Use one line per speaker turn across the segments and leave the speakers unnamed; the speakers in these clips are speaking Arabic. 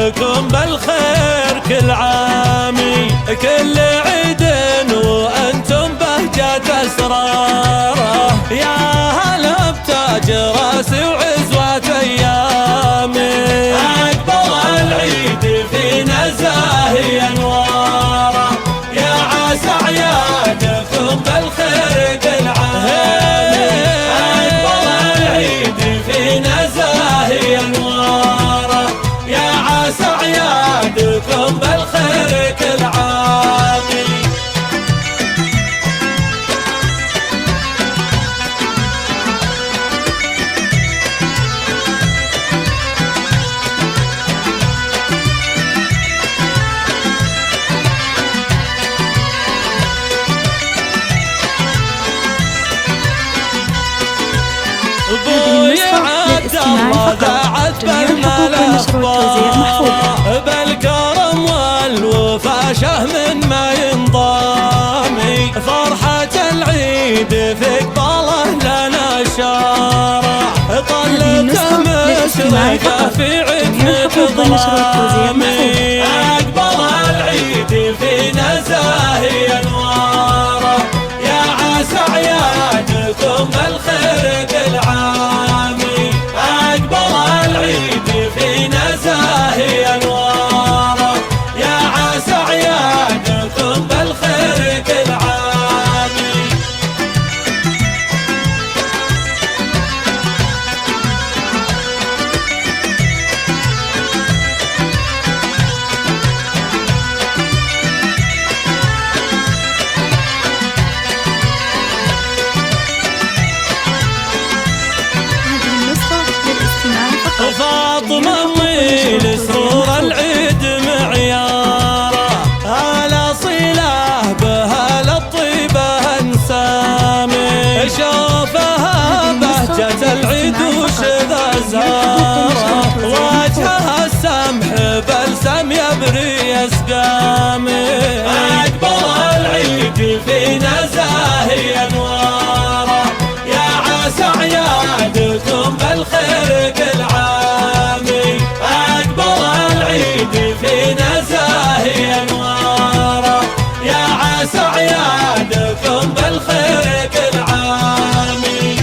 عيدكم بالخير كل عامي، كل عيد وأنتم بهجة أسراره، يا هلا بتاج راسي وعزوة أيامي. أقبل العيد فينا زاهي أنواره، يا عسى أعيادكم بالخير كل عامي. أقبل العيد فينا زاهي أنواره، يا عسى أعيادكم بالخير كل عامي. ابوي عبد الله ذاعت بالملاخبار، بالكرم والوفا شهم ما ينضامي، فرحة العيد في قباله لنا شارع، طلت مشرقة في عتمة ظلامي. أقبل العيد فينا زاهي أنواره، يا عسى أعيادكم بالخير كل عامي. أقبل العيد فينا زاهي أنواره، يا عسى أعيادكم بالخير كل عامي. فاطمة ويل سرور العيد معياره، هلا صيله بهلا الطيبة انسامي، شوفها بهجة العيد وشذا زهره، وجهها السمح بلسم يبري اسقامي. أقبل العيد فينا زاهي أنواره، يا عسى أعيادكم بالخير كل عامي. أقبل العيد فينا زاهي أنواره، يا عسى أعيادكم بالخير كل عامي.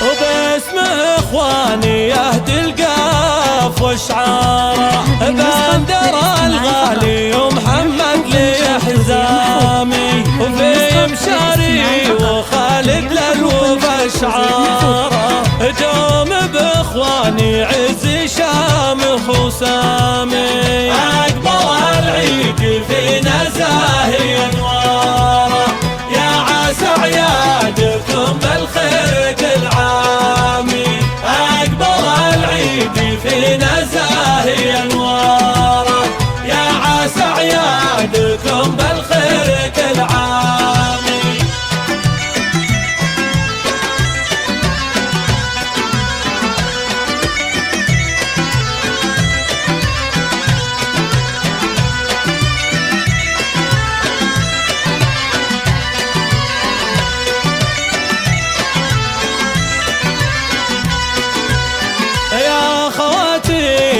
وباسم اخواني يهدي القاف وشعاره، بندر الغالي ومحمد لي حزامي، وفي مشاري وخالد للوفا شعاره، دوم باخواني عزي شامخ وسامي. أقبل العيد فينا زاهي أنواره، يا عسى أعيادكم بالخير كل عامي. أقبل العيد فينا زاهي أنواره، يا عسى أعيادكم بالخير كل عامي.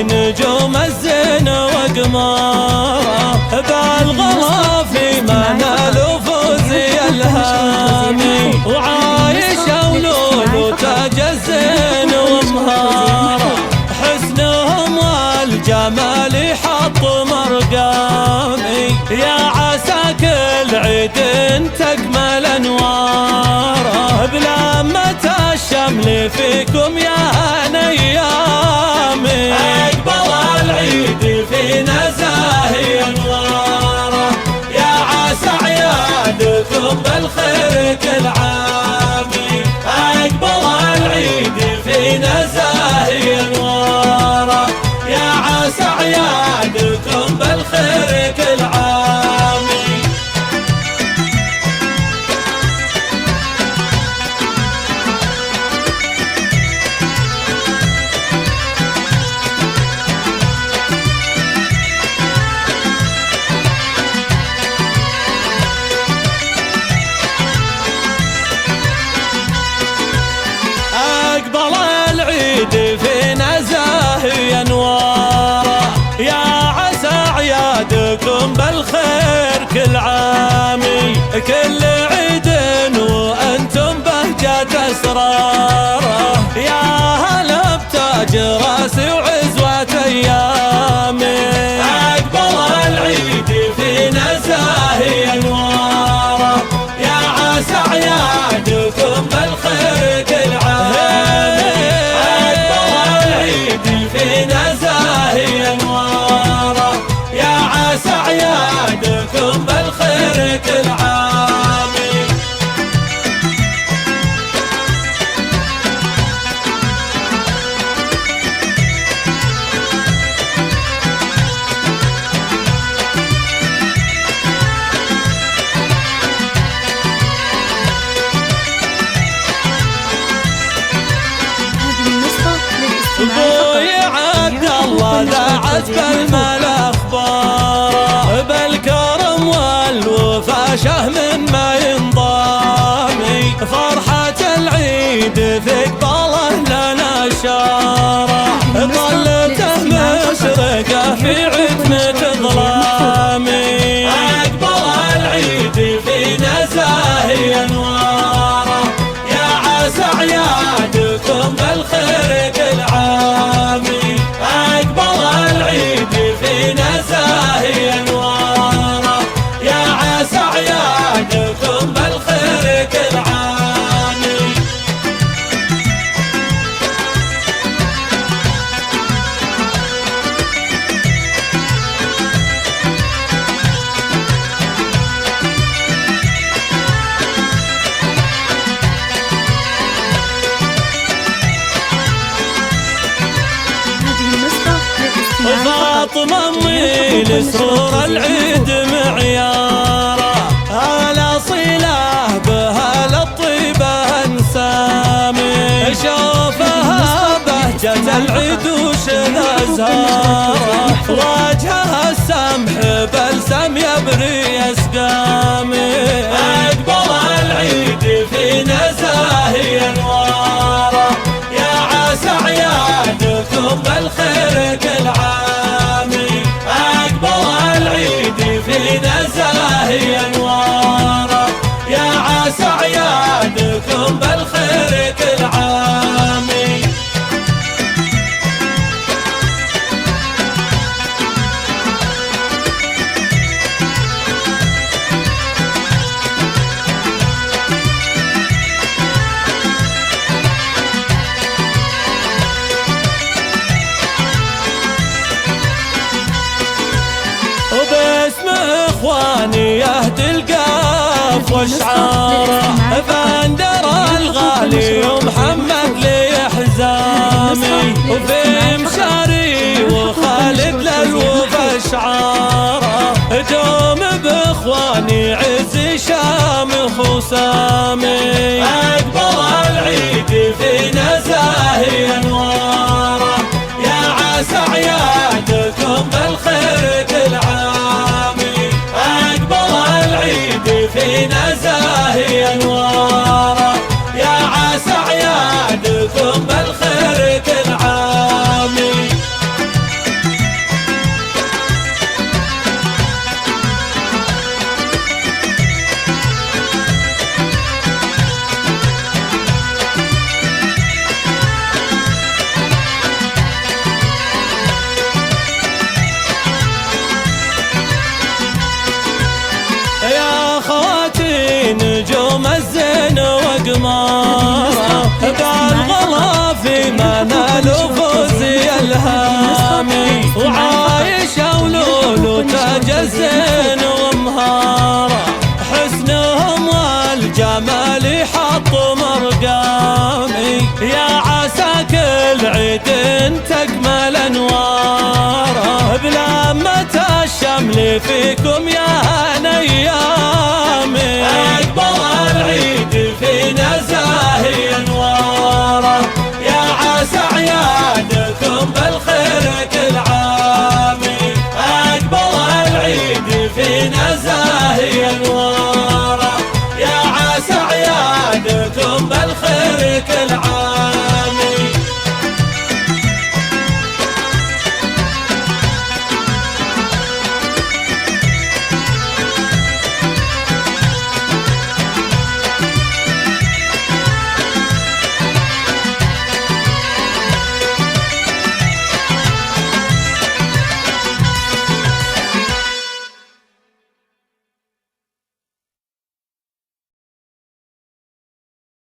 نجوم الزين وقماره، بالغلا في منال فوزي الهامي، وعايشة ولول وتاج الزين ومهاره، حسنهم والجمال يحط مرقامي، يا عسى كل عيد تكمل انواره، بلمة الشمل فيكم يا نيامي. أقبل العيد فينا زاهي أنواره، يا عسى أعيادكم بالخير كل عامي. أقبل العيد فينا زاهي أنواره، يا عسى أعيادكم بالخير كل عامي. نفاسي وعزوة أيامي. أقبل العيد فينا زاهي أنواره، يا عسى أعيادكم بالخير كل عام. أقبل العيد فينا زاهي أنواره، يا عسى أعيادكم بالخير كل عام. ابوي عبد الله ذا عزب المال اخباره، بالكرم والوفا شهم ما ينضامي. فرحة العيد في قباله لنا شاره، ظلته مشرقه في عتمة ظلامي. اقبل العيد فينا زاهي انواره، يا عسى اعيادكم بالخير كل عامي. أقبل العيد فينا زاهي أنواره، يا عسى أعيادكم بالخير كل عامي. فاطمة أمي لسرور العيد معياره، هلا صلة بها للطيبة انسامي. شوفها بهجة العيد وشذا زهاره، وجهها السمح بلسم يبري اسقامي. أقبل العيد فينا زاهي انواره، يا عسى أعيادكم بالخير كل عامي. أقبل العيد فينا زاهي أنواره، يا عسى أعيادكم بالخير كل عامي. وباسم اخواني يهدي القاف واشعاره، بندر الغالي ومحمد لي حزامي. وفي مشاري وخالد للوفا اشعاره، دوم باخواني عزي شامخ وسامي. اقبل العيد فينا زاهي انواره، يا عسى أعيادكم بالخير كل عامي. أقبل العيد فينا زاهي أنواره، يا عسى أعيادكم بالخير كل عامي. نجوم الزين وقماره، بالغلا في منال وفوزي الهامي. وعايشة ولولو تاج الزين ومهاره، حسنهم والجمال يحط مرقامي. يا عسى كل عيد تكمل انواره، بلمة الشمل فيكم يا هنيامي. أقبل العيد فينا زاهي انواره، يا عسى أعيادكم بالخير